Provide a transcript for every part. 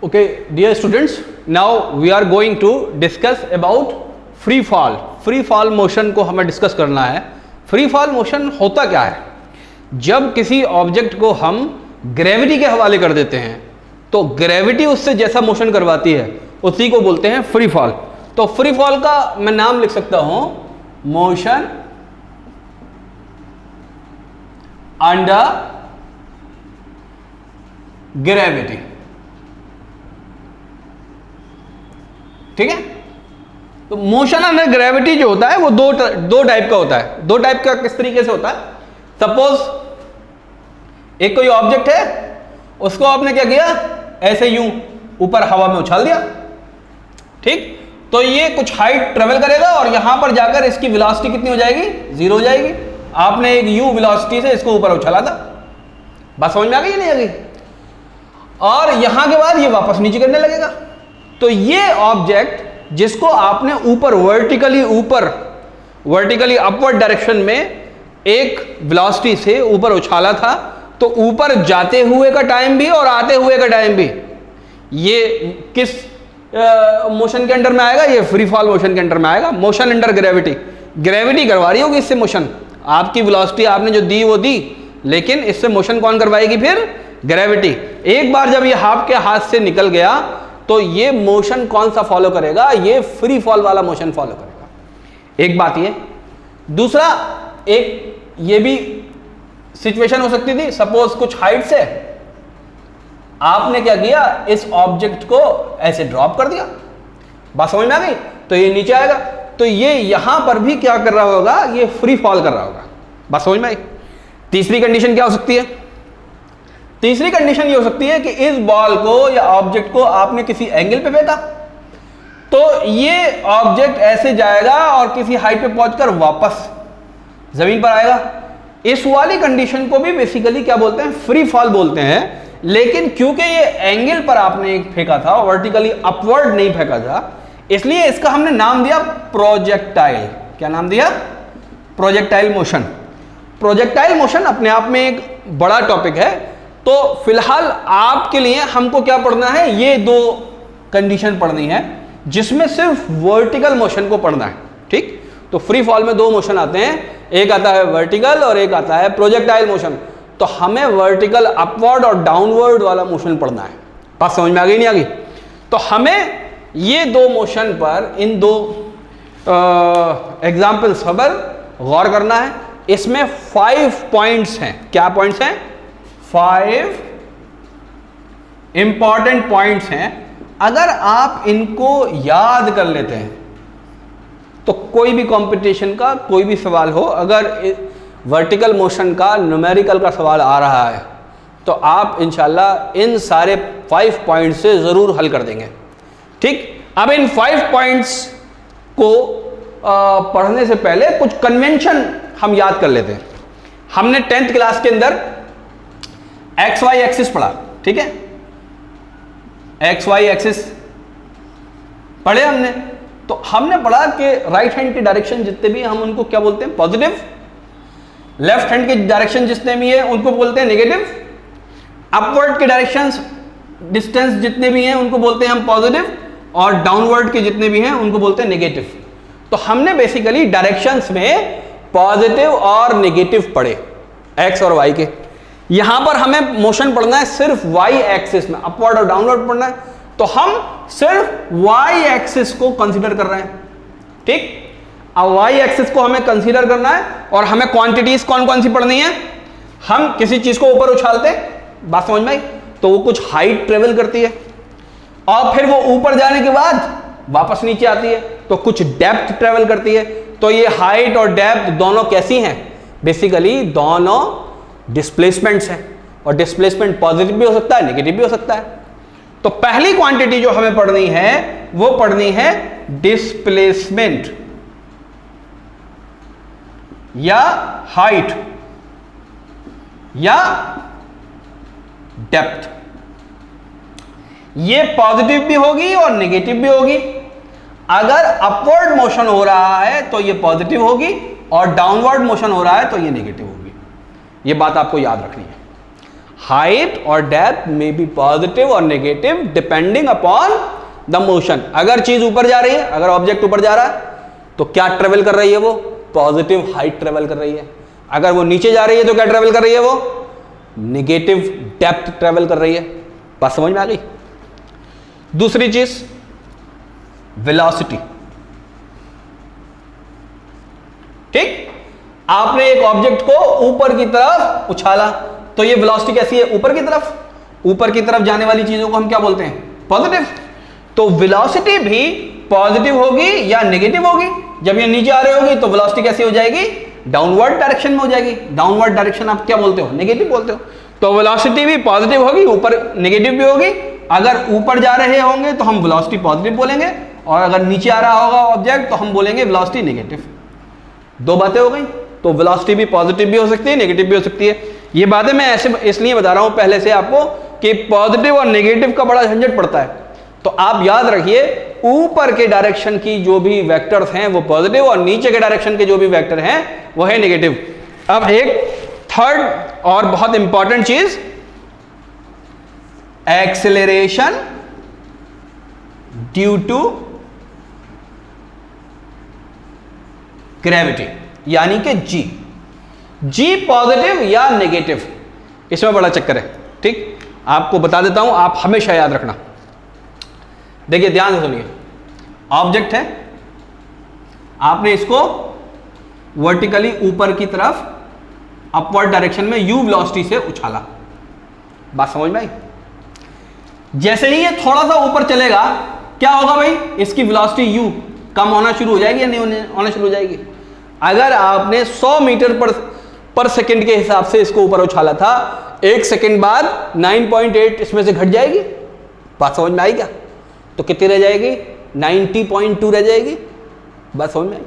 Okay, dear students, now we are going to discuss about free fall. Free fall motion को हमें discuss करना है. Free fall motion होता क्या है? जब किसी ऑब्जेक्ट को हम ग्रेविटी के हवाले कर देते हैं तो ग्रेविटी उससे जैसा मोशन करवाती है उसी को बोलते हैं फ्री फॉल. तो फ्री फॉल का मैं नाम लिख सकता हूं मोशन अंडर ग्रेविटी. ठीक है. तो मोशन अंडर ग्रेविटी जो होता है वो दो टाइप का होता है. दो टाइप का किस तरीके से होता है? सपोज एक कोई ऑब्जेक्ट है, उसको आपने क्या किया, ऐसे यूं ऊपर हवा में उछाल दिया. ठीक. तो ये कुछ हाइट ट्रेवल करेगा और यहां पर जाकर इसकी वेलोसिटी कितनी हो जाएगी? 0 हो जाएगी. आपने एक यू वेलोसिटी से इसको ऊपर उछाला था. बात समझ में आ गई या नहीं आ गई? और यहां के बाद ये वापस नीचे गिरने लगेगा. तो ये ऑब्जेक्ट जिसको आपने ऊपर वर्टिकली अपवर्ड डायरेक्शन में एक वेलोसिटी से ऊपर उछाला था, तो ऊपर जाते हुए का टाइम भी और आते हुए का टाइम भी ये किस मोशन के अंडर में आएगा? ये फ्री फॉल मोशन के अंडर में आएगा. Motion under gravity. ग्रेविटी करवा रही होगी इससे मोशन. आपकी वेलोसिटी आपने जो दी वो दी, लेकिन इससे मोशन कौन करवाएगी? फिर ग्रेविटी. एक बार जब ये आपके हाथ से निकल गया तो ये मोशन कौन सा फॉलो करेगा? ये फ्री फॉल वाला मोशन फॉलो करेगा. एक बात ये. दूसरा, एक ये भी सिचुएशन हो सकती थी. सपोज कुछ हाइट से आपने क्या किया, इस ऑब्जेक्ट को ऐसे ड्रॉप कर दिया. बात समझ में आ गई? तो ये नीचे आएगा. तो ये यहां पर भी क्या कर रहा होगा? ये फ्री फॉल कर रहा होगा. बात समझ में आई? तीसरी कंडीशन क्या हो सकती है? तीसरी कंडीशन ये हो सकती है कि इस बॉल को या ऑब्जेक्ट को आपने किसी एंगल पे फेंका, तो ये ऑब्जेक्ट ऐसे जाएगा और किसी हाइट पे पहुंचकर वापस जमीन पर आएगा. इस वाली कंडीशन को भी बेसिकली क्या बोलते हैं? फ्री फॉल बोलते हैं. लेकिन क्योंकि ये एंगल पर आपने एक फेंका था, वर्टिकली अपवर्ड नहीं फेंका था, इसलिए इसका हमने नाम दिया प्रोजेक्टाइल. क्या नाम दिया? Projectile motion. प्रोजेक्टाइल मोशन अपने आप में एक बड़ा टॉपिक है. तो फिलहाल आपके लिए हमको क्या पढ़ना है? ये दो कंडीशन पढ़नी है जिसमें सिर्फ वर्टिकल मोशन को पढ़ना है. ठीक. तो फ्री फॉल में दो मोशन आते हैं, एक आता है वर्टिकल और एक आता है प्रोजेक्टाइल मोशन. तो हमें वर्टिकल अपवर्ड और डाउनवर्ड वाला मोशन पढ़ना है. बात समझ में आ गई नहीं आ गई? तो हमें ये दो मोशन पर, इन दो एग्जाम्पल्स पर गौर करना है. इसमें 5 पॉइंट्स हैं. क्या पॉइंट्स हैं? 5 इंपॉर्टेंट पॉइंट्स हैं. अगर आप इनको याद कर लेते हैं तो कोई भी कंपटीशन का कोई भी सवाल हो, अगर वर्टिकल मोशन का न्यूमेरिकल का सवाल आ रहा है तो आप इंशाल्लाह इन सारे 5 पॉइंट्स से जरूर हल कर देंगे. ठीक. अब इन 5 पॉइंट्स को पढ़ने से पहले कुछ कन्वेंशन हम याद कर लेते हैं. हमने 10th क्लास के अंदर एक्स वाई एक्सिस पढ़ा. ठीक है. एक्स वाई एक्सिस पढ़े हमने. तो हमने पढ़ा कि राइट हैंड के डायरेक्शन जितने भी हम उनको क्या बोलते हैं? पॉजिटिव. लेफ्ट हैंड के डायरेक्शन जितने भी हैं उनको बोलते हैं नेगेटिव. अपवर्ड के डायरेक्शंस डिस्टेंस जितने भी हैं उनको बोलते हैं हम पॉजिटिव, और डाउनवर्ड के जितने भी हैं उनको बोलते हैं नेगेटिव. तो हमने बेसिकली डायरेक्शंस में पॉजिटिव और नेगेटिव पढ़े, एक्स और वाई के. यहां पर हमें मोशन पढ़ना है सिर्फ वाई एक्सिस में, अपवर्ड और डाउनवर्ड पढ़ना है. तो हम सिर्फ वाई एक्सिस को कंसीडर कर रहे हैं. ठीक. अब वाई एक्सिस को हमें कंसीडर करना है और हमें क्वांटिटीज कौन कौन सी पढ़नी है? हम किसी चीज को ऊपर उछालते हैं. बात समझ में आई? तो वो कुछ हाइट ट्रेवल करती है और फिर वो ऊपर जाने के बाद वापस नीचे आती है, तो कुछ डेप्थ ट्रेवल करती है. तो ये हाइट और डेप्थ दोनों कैसी हैं? बेसिकली दोनों डिस्प्लेसमेंट्स हैं, और डिस्प्लेसमेंट पॉजिटिव भी हो सकता है, नेगेटिव भी हो सकता है. तो पहली क्वांटिटी जो हमें पढ़नी है वो पढ़नी है डिस्प्लेसमेंट या हाइट या डेप्थ. ये पॉजिटिव भी होगी और नेगेटिव भी होगी. अगर अपवर्ड मोशन हो रहा है तो ये पॉजिटिव होगी और डाउनवर्ड मोशन हो रहा है तो ये नेगेटिव होगी. ये बात आपको याद रखनी है. हाइट और डेप्थ में बी पॉजिटिव और negative depending upon the motion. अगर चीज ऊपर जा रही है, अगर ऑब्जेक्ट ऊपर जा रहा है तो क्या ट्रेवल कर रही है वो? पॉजिटिव हाइट ट्रेवल कर रही है। अगर वो नीचे जा रही है तो क्या ट्रेवल कर रही है वो? नेगेटिव डेप्थ ट्रेवल कर रही है। बात समझ में आ गई? दूसरी चीज वेलोसिटी। ठीक, आपने एक ऑब्जेक्ट को ऊपर की तरफ उछाला तो ये वेलोसिटी कैसी है? ऊपर की तरफ। ऊपर की तरफ जाने वाली चीजों को हम क्या बोलते हैं? पॉजिटिव। तो वेलोसिटी भी पॉजिटिव होगी या नेगेटिव होगी? जब ये नीचे आ रही होगी तो वेलोसिटी कैसी हो जाएगी? डाउनवर्ड डायरेक्शन में हो जाएगी। डाउनवर्ड डायरेक्शन आप क्या बोलते हो? नेगेटिव बोलते हो। तो वेलोसिटी भी पॉजिटिव होगी, ऊपर नेगेटिव भी होगी। अगर ऊपर जा रहे होंगे तो हम वेलोसिटी पॉजिटिव बोलेंगे, और अगर नीचे आ रहा होगा ऑब्जेक्ट तो हम बोलेंगे वेलोसिटी नेगेटिव। दो बातें हो गई। तो वेलोसिटी भी पॉजिटिव भी हो सकती है, नेगेटिव भी हो सकती है। ये बातें मैं ऐसे इसलिए बता रहा हूं पहले से आपको कि पॉजिटिव और नेगेटिव का बड़ा झंझट पड़ता है। तो आप याद रखिए, ऊपर के डायरेक्शन की जो भी वेक्टर्स हैं वो पॉजिटिव, और नीचे के डायरेक्शन के जो भी वेक्टर हैं वो है नेगेटिव। अब एक थर्ड और बहुत इंपॉर्टेंट चीज, एक्सेलरेशन ड्यू टू ग्रेविटी, यानी कि जी पॉजिटिव या नेगेटिव, इसमें बड़ा चक्कर है। ठीक, आपको बता देता हूं, आप हमेशा याद रखना। देखिए ध्यान से सुनिए, ऑब्जेक्ट है, आपने इसको वर्टिकली ऊपर की तरफ अपवर्ड डायरेक्शन में u वेलोसिटी से उछाला। बात समझ में आई? जैसे ही ये थोड़ा सा ऊपर चलेगा क्या होगा भाई? इसकी वेलोसिटी u कम होना शुरू हो जाएगी या नहीं होना शुरू हो जाएगी? अगर आपने 100 मीटर पर सेकंड के हिसाब से इसको ऊपर उछाला था, 1 सेकंड बाद 9.8 इसमें से घट जाएगी। बात समझ में आई क्या? तो कितनी रह जाएगी? 90.2 रह जाएगी। बात समझ में आई?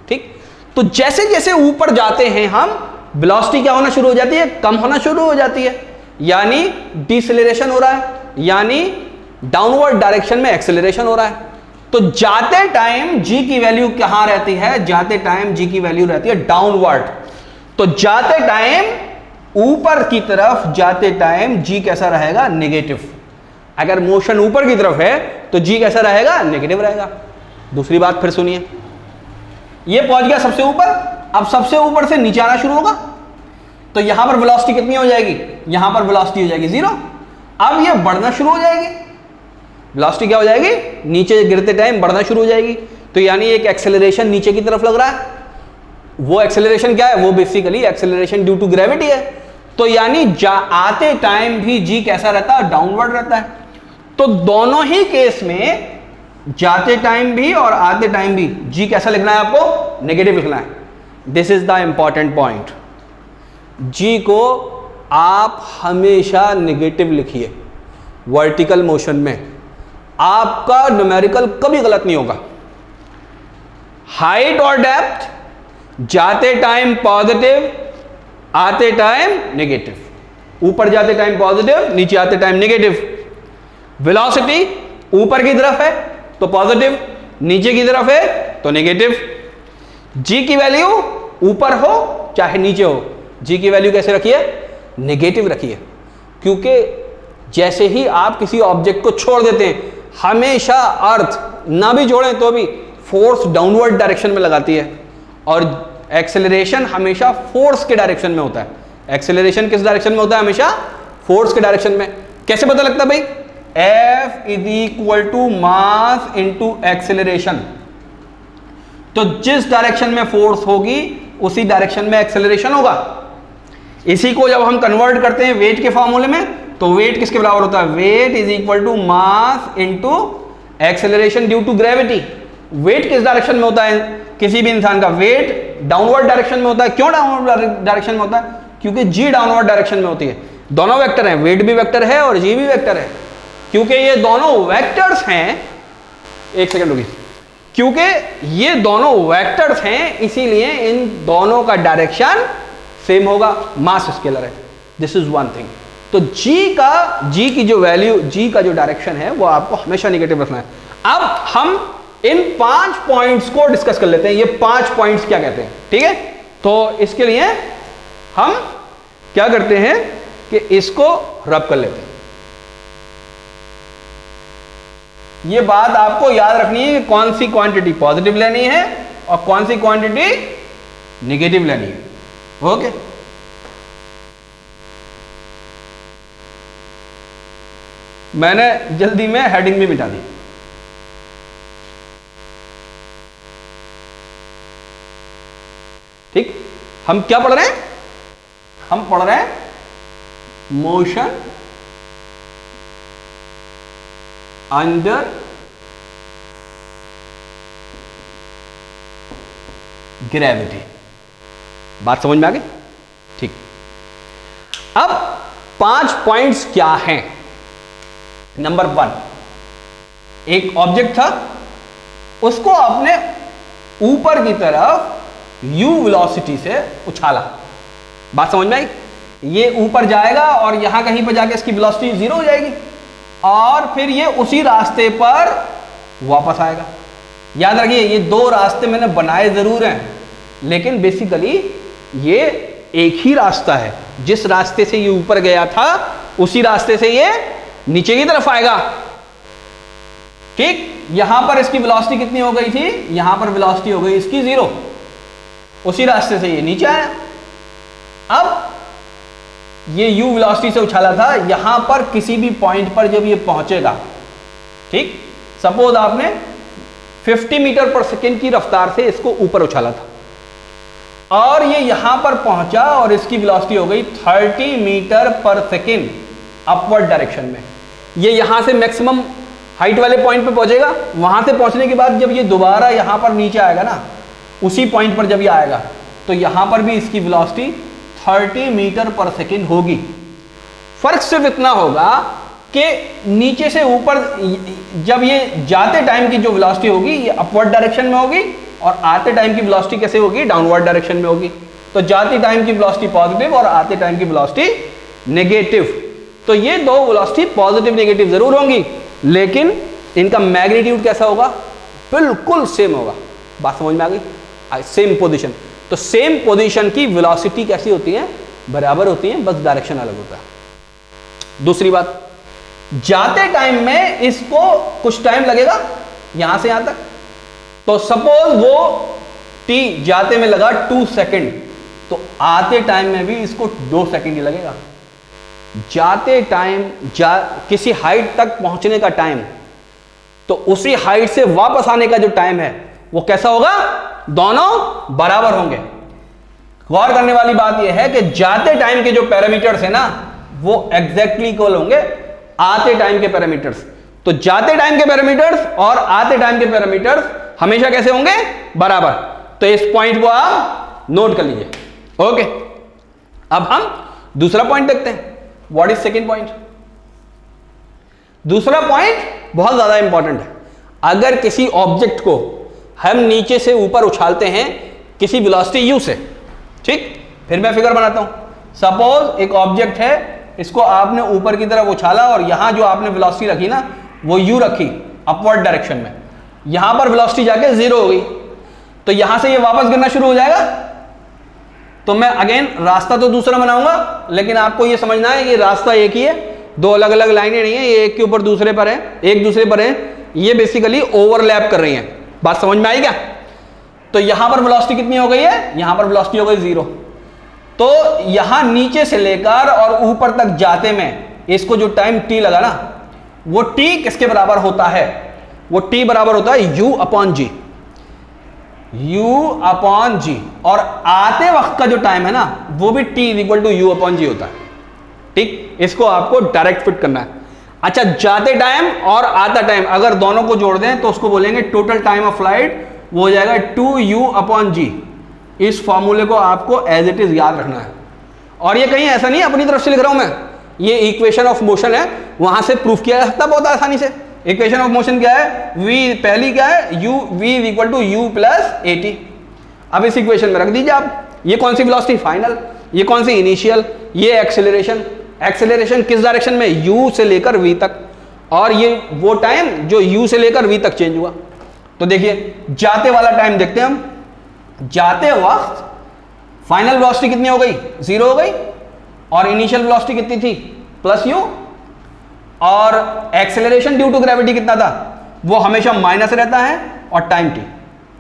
ठीक, तो जैसे जैसे ऊपर जाते हैं हम, वेलोसिटी क्या होना शुरू हो जाती है? कम होना शुरू हो जाती है, यानी डिसेलेरेशन हो रहा है, यानी डाउनवर्ड डायरेक्शन में एक्सेलरेशन हो रहा है। तो जाते टाइम जी की वैल्यू कहां रहती है? जाते टाइम जी की वैल्यू रहती है डाउनवर्ड। तो जाते टाइम ऊपर की तरफ जाते टाइम जी कैसा रहेगा? नेगेटिव। अगर मोशन ऊपर की तरफ है तो जी कैसा रहेगा? नेगेटिव रहेगा। दूसरी बात फिर सुनिए, ये पहुंच गया सबसे ऊपर, अब सबसे ऊपर से नीचे आना शुरू होगा तो यहां पर वेलोसिटी कितनी हो जाएगी? यहां पर वेलोसिटी हो जाएगी 0। अब ये बढ़ना शुरू हो जाएगी, वेलोसिटी क्या हो जाएगी? नीचे गिरते टाइम बढ़ना शुरू हो जाएगी। तो यानी एक एक्सेलरेशन नीचे की तरफ लग रहा है। वो एक्सेलरेशन क्या है? वो basically acceleration due to gravity है। तो यानी आते टाइम भी जी कैसा रहता है? डाउनवर्ड रहता है। तो दोनों ही केस में, जाते टाइम भी और आते टाइम भी, जी कैसा लिखना है आपको? नेगेटिव लिखना है। This is the important point. जी को आप हमेशा नेगेटिव लिखिए वर्टिकल मोशन में, आपका न्यूमेरिकल कभी गलत नहीं होगा। हाइट और डेप्थ जाते टाइम पॉजिटिव, आते टाइम नेगेटिव। ऊपर जाते टाइम पॉजिटिव, नीचे आते टाइम नेगेटिव। वेलोसिटी ऊपर की तरफ है तो पॉजिटिव, नीचे की तरफ है तो नेगेटिव। जी की वैल्यू ऊपर हो चाहे नीचे हो, जी की वैल्यू कैसे रखिए? नेगेटिव रखिए। क्योंकि जैसे ही आप किसी ऑब्जेक्ट को छोड़ देते हैं, हमेशा अर्थ ना भी जोड़ें तो भी फोर्स डाउनवर्ड डायरेक्शन में लगाती है, और एक्सेलरेशन हमेशा फोर्स के डायरेक्शन में होता है। एक्सेलरेशन किस डायरेक्शन में होता है? हमेशा फोर्स के डायरेक्शन में। कैसे पता लगता है भाई? F is equal to mass into acceleration. तो जिस डायरेक्शन में फोर्स होगी उसी डायरेक्शन में एक्सेलरेशन होगा। इसी को जब हम कन्वर्ट करते हैं वेट के फॉर्मूले में, तो वेट किसके बराबर होता है? Weight is equal to mass into acceleration due to gravity. Weight किस डायरेक्शन में होता है? किसी भी इंसान का वेट डाउनवर्ड डायरेक्शन में होता है। क्यों डाउनवर्ड डायरेक्शन में होता है? क्योंकि जी डाउनवर्ड डायरेक्शन में होती है। दोनों वेक्टर हैं, वेट भी वेक्टर है और जी भी वेक्टर है। क्योंकि ये दोनों वेक्टर्स हैं, एक सेकंड रुकिए, क्योंकि ये दोनों वेक्टर्स हैं इसीलिए इन दोनों का डायरेक्शन सेम होगा, मास स्केलर है। This is one thing. तो जी की जो वैल्यू, जी का जो डायरेक्शन है वो आपको हमेशा नेगेटिव रखना है। अब हम इन 5 पॉइंट्स को डिस्कस कर लेते हैं। ये 5 पॉइंट्स क्या कहते हैं? ठीक है, तो इसके लिए हम क्या करते हैं कि इसको रब कर लेते हैं। ये बात आपको याद रखनी है कि कौन सी क्वांटिटी पॉजिटिव लेनी है और कौन सी क्वांटिटी नेगेटिव लेनी है। ओके, मैंने जल्दी में हेडिंग भी मिटा दी। ठीक, हम क्या पढ़ रहे हैं? हम पढ़ रहे हैं मोशन अंडर ग्रेविटी। बात समझ में आ गई? ठीक, अब 5 पॉइंट्स क्या हैं? नंबर 1, एक ऑब्जेक्ट था, उसको आपने ऊपर की तरफ u वेलोसिटी से उछाला। बात समझ में आई? ये ऊपर जाएगा और यहां कहीं पर जाके इसकी वेलोसिटी 0 हो जाएगी और फिर ये उसी रास्ते पर वापस आएगा। याद रखिए, ये 2 रास्ते मैंने बनाए जरूर हैं, लेकिन बेसिकली ये एक ही रास्ता है। जिस रास्ते से ये ऊपर गया था उसी रास्ते से ये नीचे की तरफ आएगा। ठीक, यहां पर इसकी वेलोसिटी कितनी हो गई थी? यहां पर वेलोसिटी हो गई इसकी 0, उसी रास्ते से ये नीचे आया। अब ये u वेलोसिटी से उछाला था, यहां पर किसी भी पॉइंट पर जब ये पहुंचेगा, ठीक, सपोज आपने 50 मीटर पर सेकेंड की रफ्तार से इसको ऊपर उछाला था और ये यहां पर पहुंचा और इसकी वेलोसिटी हो गई 30 मीटर पर सेकेंड अपवर्ड डायरेक्शन में। ये यहां से मैक्सिमम हाइट वाले पॉइंट पे पहुंचेगा। वहां से पहुंचने के बाद जब ये दोबारा यहां पर नीचे आएगा ना, उसी पॉइंट पर जब ये आएगा तो यहां पर भी इसकी वेलोसिटी 30 मीटर पर सेकेंड होगी। फर्क सिर्फ इतना होगा कि नीचे से ऊपर जब ये जाते टाइम की जो वेलोसिटी होगी ये अपवर्ड डायरेक्शन में होगी और आते टाइम की वेलोसिटी कैसे होगी? डाउनवर्ड डायरेक्शन में होगी। तो जाते टाइम की वेलोसिटी पॉजिटिव और आते टाइम की वेलोसिटी नेगेटिव। तो ये 2 वेलोसिटी पॉजिटिव नेगेटिव जरूर होंगी, लेकिन इनका मैग्नीट्यूड कैसा होगा? बिल्कुल सेम होगा। बात समझ में आ गई? Same position. तो सेम पोजीशन की वेलोसिटी कैसी होती है? बराबर होती है, बस डायरेक्शन अलग होता है। दूसरी बात, जाते टाइम में इसको कुछ टाइम लगेगा यहां से यहां तक। तो सपोज वो t जाते में लगा 2 सेकंड, तो आते टाइम में भी इसको 2 सेकंड ही लगेगा। जाते टाइम किसी हाइट तक पहुंचने का टाइम, तो उसी हाइट से वापस आने का जो टाइम है वो कैसा होगा? दोनों बराबर होंगे। गौर करने वाली बात यह है कि जाते टाइम के जो पैरामीटर्स है ना वो एग्जैक्टली इक्वल होंगे आते टाइम के पैरामीटर्स। तो जाते टाइम के पैरामीटर्स और आते टाइम के पैरामीटर्स हमेशा कैसे होंगे? बराबर। तो इस पॉइंट को आप नोट कर लीजिए। ओके, अब हम दूसरा पॉइंट देखते हैं। What is second point? दूसरा पॉइंट बहुत ज्यादा इंपॉर्टेंट है। अगर किसी ऑब्जेक्ट को हम नीचे से ऊपर उछालते हैं किसी वेलोसिटी u से, ठीक, फिर मैं फिगर बनाता हूं। सपोज एक ऑब्जेक्ट है, इसको आपने ऊपर की तरफ उछाला और यहां जो आपने वेलोसिटी रखी ना वो u रखी अपवर्ड डायरेक्शन में, यहां पर वेलोसिटी जाके 0 हो गई, तो यहां से ये वापस गिरना शुरू हो जाएगा। तो मैं अगेन रास्ता तो दूसरा बनाऊंगा, लेकिन आपको ये समझना है कि रास्ता एक ही है, 2 अलग अलग लाइनें नहीं है, ये एक के ऊपर दूसरे पर है, एक दूसरे पर है, ये बेसिकली ओवरलैप कर रही हैं। बात समझ में आई क्या? तो यहां पर वेलोसिटी कितनी हो गई है? यहां पर वेलोसिटी हो गई 0। तो यहां नीचे से लेकर और ऊपर तक जाते में इसको जो टाइम t लगा ना, वो t किसके बराबर होता है? वो t बराबर होता है u अपॉन जी। u अपॉन जी। और आते वक्त का जो टाइम है ना वो भी t equal to u upon g होता है। ठीक, इसको आपको डायरेक्ट फिट करना है। अच्छा, जाते टाइम और आता टाइम अगर दोनों को जोड़ दें तो उसको बोलेंगे टोटल टाइम ऑफ फ्लाइट, वो हो जाएगा 2u अपॉन जी। इस फॉर्मूले को आपको एज इट इज याद रखना है। और ये कहीं ऐसा नहीं अपनी तरफ से लिख रहा हूं मैं, ये इक्वेशन ऑफ मोशन है, वहां से प्रूफ किया जा सकता बहुत आसानी से। इक्वेशन ऑफ मोशन क्या है? v पहली क्या है? u, v equal to u plus at। अब इस इक्वेशन में रख दीजिए आप, ये कौन सी वेलोसिटी? फाइनल। ये कौन सी? इनिशियल। ये एक्सेलरेशन। एक्सेलरेशन किस डायरेक्शन में? u से लेकर v तक। और ये वो टाइम जो u से लेकर v तक चेंज हुआ। तो देखिए जाते वाला टाइम देखते हैं हम। जाते वक्त फाइनल वेलोसिटी कितनी हो गई? 0 हो गई। और इनिशियल वेलोसिटी कितनी थी, प्लस यू, और एक्सेलरेशन ड्यू टू ग्रेविटी कितना था, वो हमेशा माइनस रहता है, और टाइम टी।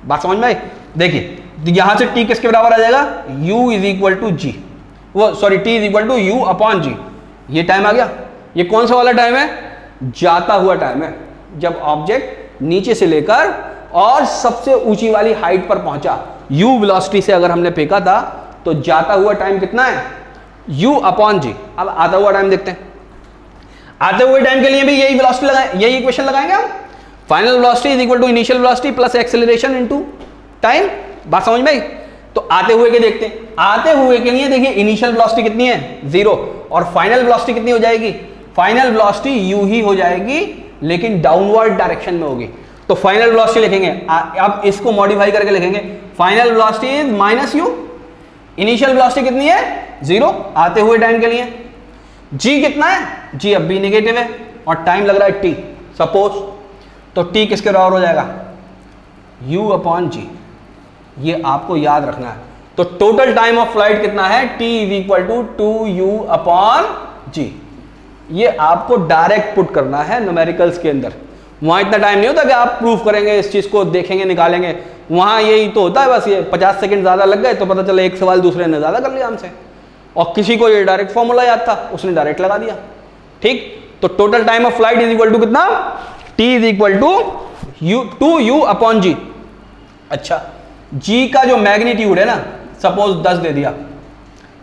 बात समझ में आई? देखिए यहां से टी किसके बराबर आ जाएगा, u is equal to g, वो sorry t is equal to u upon g. ये टाइम आ गया। ये कौन सा वाला टाइम है, जाता हुआ टाइम है, जब ऑब्जेक्ट नीचे से लेकर और सबसे ऊंची वाली हाइट पर पहुंचा। u वेलोसिटी से अगर हमने फेंका था तो जाता हुआ टाइम कितना है, u अपॉन जी। अब आता हुआ टाइम देखते हैं। आते हुए टाइम के लिए भी यही वेलोसिटी लगाए, यही इक्वेशन लगाएंगे हम। Final velocity is equal to initial velocity plus acceleration into time. बात समझ में आई? तो आते हुए के देखते हैं। आते हुए के लिए देखिए इनिशियल वेलोसिटी कितनी है, 0, और फाइनल वेलोसिटी कितनी हो जाएगी, फाइनल वेलोसिटी u ही हो जाएगी, लेकिन डाउनवर्ड डायरेक्शन में होगी। तो फाइनल वेलोसिटी लिखेंगे, अब इसको मॉडिफाई करके लिखेंगे, final velocity is minus you, initial velocity कितनी है, 0 आते हुए टाइम के लिए। g कितना है, g अब भी नेगेटिव है, और टाइम लग रहा है t सपोज, तो t किसके बराबर हो जाएगा, u अपॉन जी। ये आपको याद रखना है। तो टोटल टाइम ऑफ फ्लाइट कितना है, t is equal to 2u upon g. ये आपको डायरेक्ट पुट करना है न्यूमेरिकल्स के अंदर। वहां इतना टाइम नहीं होता कि आप प्रूफ करेंगे, इस चीज को देखेंगे, निकालेंगे। वहां यही तो होता है बस, ये 50 सेकंड ज्यादा लग गए तो पता चला एक सवाल दूसरे ने ज्यादा कर लिया हमसे, और किसी को ये डायरेक्ट फॉर्मूला याद था, उसने डायरेक्ट लगा दिया। ठीक, तो total time of flight is equal to कितना, t is equal to u upon g. अच्छा, g का जो मैग्नीट्यूड है ना, सपोज 10 दे दिया,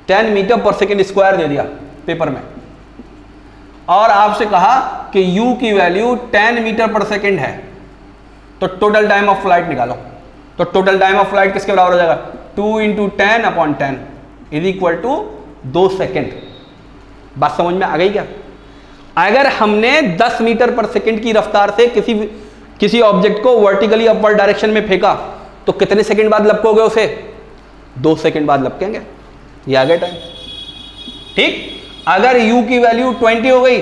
10 मीटर पर सेकेंड स्क्वायर दे दिया पेपर में, और आपसे कहा कि u की वैल्यू 10 मीटर पर सेकेंड है, तो टोटल टाइम ऑफ फ्लाइट निकालो। तो टोटल टाइम ऑफ फ्लाइट किसके बराबर हो जाएगा, 2 into 10 upon 10 is equal to 2 second. बात समझ में आ गई क्या? अगर हमने 10 मीटर पर सेकेंड की रफ्तार से किसी ऑब्जेक्ट को वर्टिकली अपवर्ड डायरेक्शन में फेंका, तो कितने सेकंड बाद लपकोगे उसे, 2 सेकंड बाद लपकेंगे। ये आ गया टाइम। ठीक, अगर u की वैल्यू 20 हो गई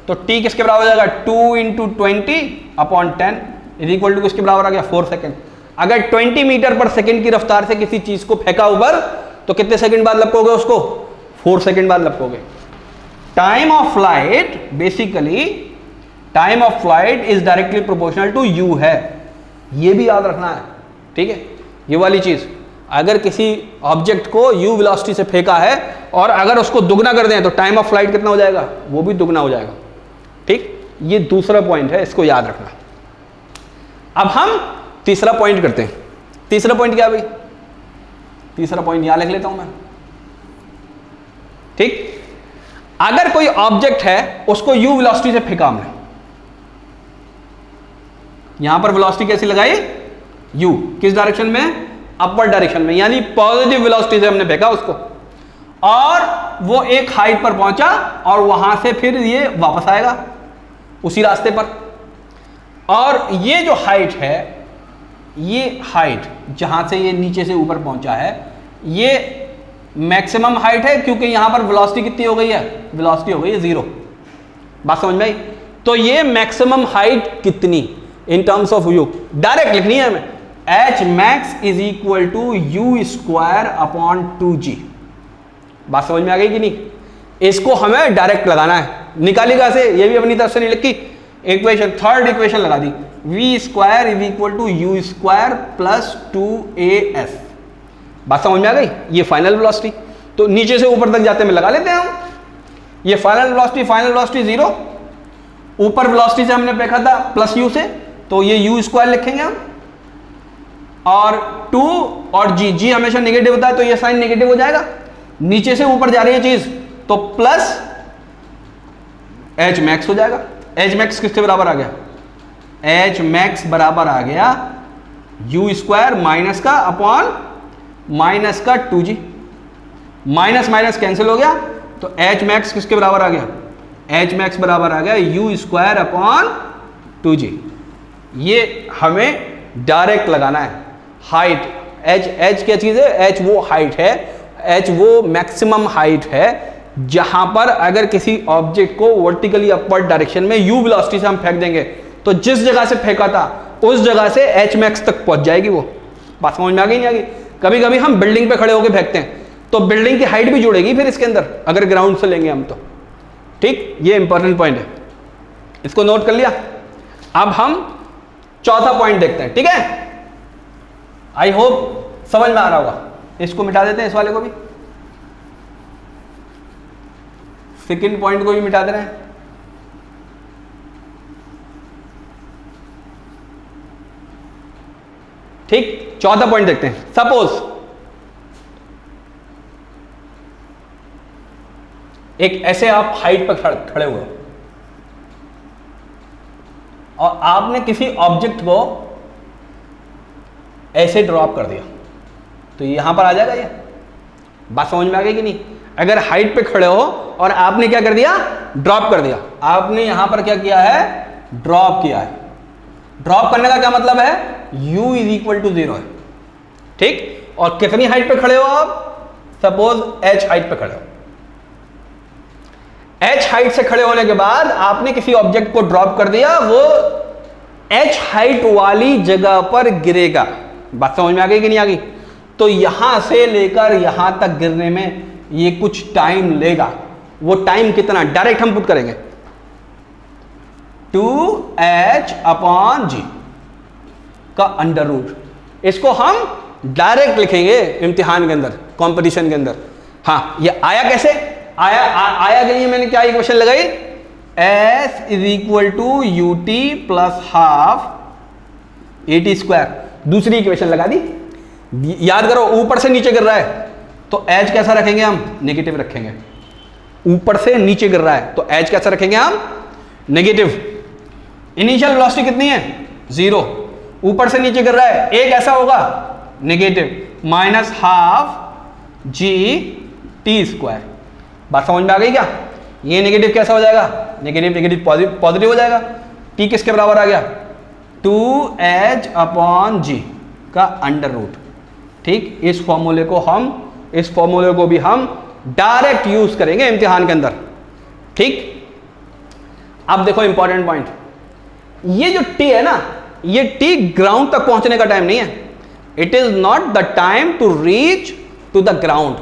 तो t किसके बराबर हो जाएगा, 2 into 20 upon 10 is equal to किसके बराबर आ गया, 4 सेकंड। अगर 20 मीटर पर सेकंड की रफ्तार से किसी चीज को फेंका ऊपर, तो कितने सेकंड बाद लपकोगे उसको, 4 सेकंड बाद लपकोगे। Time of flight, basically time of flight is directly proportional to u है, ये भी याद रखना है। ठीक है, ये वाली चीज, अगर किसी ऑब्जेक्ट को u वेलोसिटी से फेंका है और अगर उसको दुगना कर दें तो टाइम ऑफ फ्लाइट कितना हो जाएगा, वो भी दुगना हो जाएगा। ठीक, ये दूसरा पॉइंट है, इसको याद रखना। अब हम तीसरा पॉइंट करते हैं। तीसरा पॉइंट क्या भाई, तीसरा पॉइंट यहां लिख लेता हूं मैं। ठीक, अगर कोई ऑब्जेक्ट है, उसको u वेलोसिटी से फेंका हमने, यहां पर वेलोसिटी कैसी लगाई, u किस डायरेक्शन में, अपवर्ड डायरेक्शन में, यानी पॉजिटिव वेलोसिटी से हमने फेंका उसको, और वो एक हाइट पर पहुंचा, और वहां से फिर ये वापस आएगा उसी रास्ते पर। और ये जो हाइट है, ये हाइट जहां से ये नीचे से ऊपर पहुंचा है, ये मैक्सिमम हाइट है, क्योंकि यहां पर वेलोसिटी कितनी हो गई है, वेलोसिटी हो गई है 0। बात समझ में आई? तो ये मैक्सिमम हाइट कितनी in terms of u, direct लिखनी है हमें, H max is equal to u square upon 2g। बात समझ में आ गई कि नहीं? इसको हमें डायरेक्ट लगाना है। निकाली कैसे, ये भी अपनी तरफ से नहीं लिखी, इक्वेशन, थर्ड इक्वेशन लगा दी, v square is equal to u square plus 2as। बात समझ में आ गई? ये फाइनल वेलोसिटी, तो नीचे से ऊपर तक जाते में लगा लेते हैं हम। ये फाइनल वेलोसिटी 0, ऊपर वेलोसिटी से हमने फेंका था प्लस u से, तो ये यू स्क्वायर लिखेंगे हम, और 2 और g हमेशा नेगेटिव होता है, तो ये साइन नेगेटिव हो जाएगा। नीचे से ऊपर जा रही है चीज, तो प्लस एच मैक्स हो जाएगा। एच मैक्स किसके बराबर आ गया, एच मैक्स बराबर आ गया यू स्क्वायर माइनस का अपॉन माइनस का 2g, माइनस माइनस कैंसिल हो गया, तो एच मैक्स किसके बराबर आ गया, एच मैक्स बराबर आ गया यू स्क्वायर अपॉन 2g। ये हमें डायरेक्ट लगाना है। हाइट एच क्या चीज है, एच वो हाइट है, एच वो मैक्सिमम हाइट है जहां पर अगर किसी ऑब्जेक्ट को वर्टिकली अपवर्ड डायरेक्शन में u वेलोसिटी से हम फेंक देंगे, तो जिस जगह से फेंका था उस जगह से एच मैक्स तक पहुंच जाएगी वो। बात समझ में आ गई नहीं आ गई? कभी कभी हम बिल्डिंग पे खड़े होकर फेंकते हैं, तो बिल्डिंग की हाइट भी जुड़ेगी फिर इसके अंदर, अगर ग्राउंड से लेंगे हम तो। ठीक, ये इंपॉर्टेंट पॉइंट है, इसको नोट कर लिया। अब हम चौथा पॉइंट देखते हैं, ठीक है। आई होप समझ में आ रहा होगा। इसको मिटा देते हैं, इस वाले को भी, सेकंड पॉइंट को भी मिटा दे रहे हैं। ठीक, चौथा पॉइंट देखते हैं। सपोज एक ऐसे आप हाइट पर खड़े हुए हो और आपने किसी ऑब्जेक्ट को ऐसे ड्रॉप कर दिया, तो यहां पर आ जाएगा ये? बात समझ में आ गई कि नहीं? अगर हाइट पे खड़े हो और आपने क्या कर दिया, ड्रॉप कर दिया, आपने यहां पर क्या किया है, ड्रॉप किया है। ड्रॉप करने का क्या मतलब है, u इज इक्वल टू 0 है। ठीक, और कितनी हाइट पे खड़े हो आप, सपोज h हाइट पे खड़े हो। h हाइट से खड़े होने के बाद आपने किसी ऑब्जेक्ट को ड्रॉप कर दिया, वो h हाइट वाली जगह पर गिरेगा। बात समझ में आ गई कि नहीं आ गई? तो यहां से लेकर यहां तक गिरने में ये कुछ टाइम लेगा। वो टाइम कितना, डायरेक्ट हम पुट करेंगे 2h/g का अंडर रूट। इसको हम डायरेक्ट लिखेंगे इम्तिहान के अंदर, कंपटीशन के अंदर। हाँ, ये आया कैसे? आया के लिए मैंने क्या इक्वेशन लगाई, s is equal to u t plus half AT square. दूसरी इक्वेशन लगा दी। याद करो, ऊपर से नीचे गिर रहा है तो h कैसा रखेंगे हम, नेगेटिव रखेंगे। ऊपर से नीचे गिर रहा है तो h कैसा रखेंगे हम, नेगेटिव। इनिशियल वेलोसिटी कितनी है, 0। ऊपर से नीचे गिर रहा है, a कैसा होगा, negative, minus half g t square. बात समझ में आ गई क्या? ये नेगेटिव कैसा हो जाएगा, नेगेटिव नेगेटिव पॉजिटिव हो जाएगा। t किसके बराबर आ गया, 2h/g का अंडर रूट। ठीक, इस फॉर्मूले को भी हम डायरेक्ट यूज करेंगे इम्तिहान के अंदर। ठीक, अब देखो इंपॉर्टेंट पॉइंट, ये जो t है ना, ये t ग्राउंड तक पहुंचने का टाइम नहीं है। It is not the time to reach to the ground.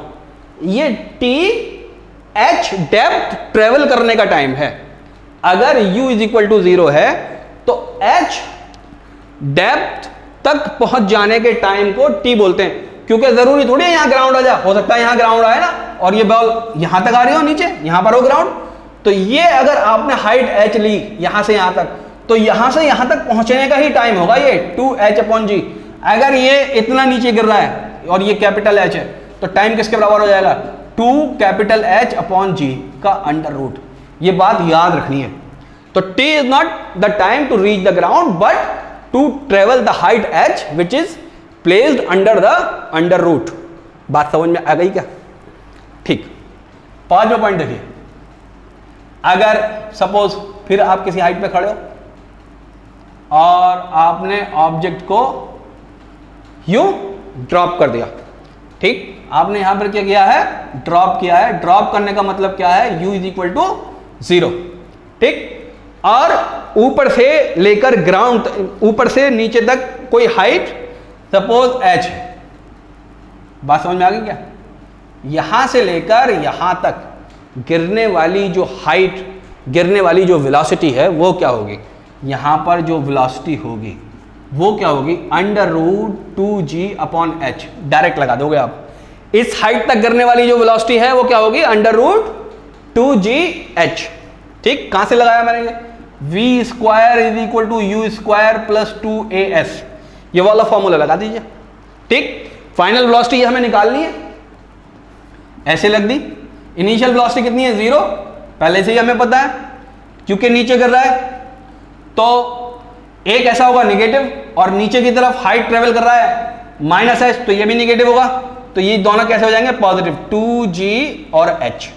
ये t h डेप्थ ट्रेवल करने का टाइम है। अगर u इज इक्वल टू 0 है तो h डेप्थ तक पहुंच जाने के टाइम को t बोलते हैं। क्योंकि जरूरी थोड़ी है यहां ग्राउंड आ जा, हो सकता है यहां ग्राउंड आए ना और ये बॉल यहां तक आ रही हो, नीचे यहां पर हो ग्राउंड। तो ये अगर आपने हाइट h ली यहां से यहां तक, तो यहां से यहां तक पहुंचने का ही टाइम होगा ये 2h/g। अगर ये इतना नीचे गिर रहा है और ये कैपिटल H है तो टाइम किसके बराबर हो जाएगा, 2H/g का अंडर रूट। ये बात याद रखनी है। तो t is not the time to reach the ground but to travel the height h which is placed under the under root. बात समझ में आ गई क्या? ठीक, पांचवा पॉइंट देखिए। अगर सपोज फिर आप किसी हाइट पे खड़े हो और आपने ऑब्जेक्ट को यूं ड्रॉप कर दिया। ठीक, आपने यहां पर क्या किया है, ड्रॉप किया है। ड्रॉप करने का मतलब क्या है, u इज इक्वल टू 0। ठीक, और ऊपर से लेकर ग्राउंड, ऊपर से नीचे तक कोई हाइट सपोज h है। बात समझ में आ गई क्या? यहां से लेकर यहां तक गिरने वाली जो हाइट, गिरने वाली जो वेलोसिटी है वो क्या होगी, यहां पर जो वेलोसिटी होगी वो क्या होगी, अंडर रूट 2g/h। डायरेक्ट लगा दोगे आप। इस हाइट तक गिरने वाली जो वेलोसिटी है वो क्या होगी, अंडर रूट 2gh। ठीक, कहां से लगाया मैंने ये, v square is equal to u square plus 2as। ये वाला फॉर्मूला लगा दीजिए। ठीक, फाइनल वेलोसिटी हमें निकालनी है, ऐसे लग दी। इनिशियल वेलोसिटी कितनी है, 0, पहले से ही हमें पता है क्योंकि नीचे गिर रहा है। तो एक ऐसा होगा नेगेटिव, और नीचे की तरफ हाइट ट्रेवल कर रहा है माइनस h, तो ये भी नेगेटिव होगा। तो ये दोनों कैसे हो जाएंगे, पॉजिटिव, 2g और h।